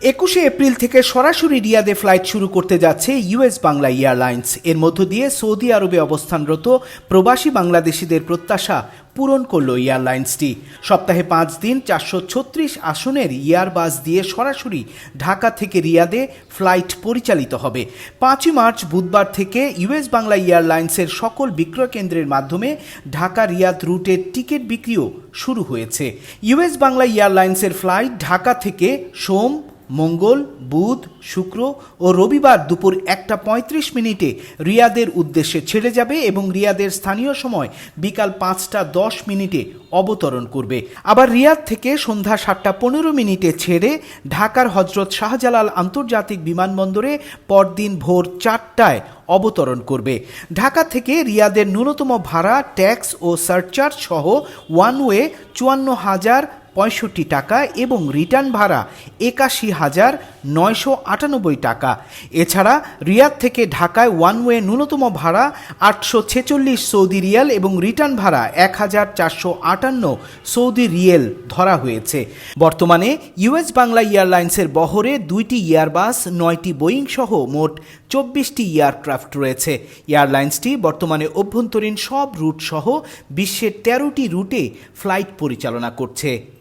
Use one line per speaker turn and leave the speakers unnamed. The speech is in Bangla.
21 এপ্রিল থেকে সরাসরি রিয়াদে ফ্লাইট শুরু করতে যাচ্ছে ইউএস বাংলা এয়ারলাইন্স। এর মধ্য দিয়ে সৌদি আরবে অবস্থানরত প্রবাসী বাংলাদেশিদের প্রত্যাশা পূরণ করল এয়ারলাইন্সটি। সপ্তাহে 5 দিন 436 আসনের এয়ারবাস দিয়ে সরাসরি ঢাকা থেকে রিয়াদে ফ্লাইট পরিচালিত হবে। 5 মার্চ বুধবার থেকে ইউএস বাংলা এয়ারলাইন্সের সকল বিক্রয় কেন্দ্রের মাধ্যমে ঢাকা রিয়াদ রুটের টিকিট বিক্রিও শুরু হয়েছে। ইউএস বাংলা এয়ারলাইন্সের ফ্লাইট ঢাকা থেকে সোম, মঙ্গল, বুধ, শুক্র ও রবিবার দুপুর 1:35 রিয়াদের উদ্দেশ্যে ছেড়ে যাবে এবং রিয়াদের স্থানীয় সময় বিকাল 5:10 অবতরণ করবে। আবার রিয়াদ থেকে সন্ধ্যা 7:15 ছেড়ে ঢাকার হজরত শাহজালাল আন্তর্জাতিক বিমানবন্দরে পরদিন ভোর 4টায় অবতরণ করবে। ঢাকা থেকে রিয়াদের ন্যূনতম ভাড়া, ট্যাক্স ও সারচার্জ সহ ওয়ান ওয়ে 54,065 টাকা এবং রিটার্ন ভাড়া 81,998 টাকা। এছাড়া রিয়াদ থেকে ঢাকায় ওয়ান ওয়ে ন্যূনতম ভাড়া 846 সৌদি রিয়াল এবং রিটার্ন ভাড়া 1,458 সৌদি রিয়েল ধরা হয়েছে। বর্তমানে ইউএস বাংলা এয়ারলাইন্সের বহরে 2টি এয়ারবাস, 9টি বোয়িং সহ মোট 24টি এয়ারক্রাফট রয়েছে। এয়ারলাইন্সটি বর্তমানে অভ্যন্তরীণ সব রুট সহ বিশ্বের 13টি রুটে ফ্লাইট পরিচালনা করছে।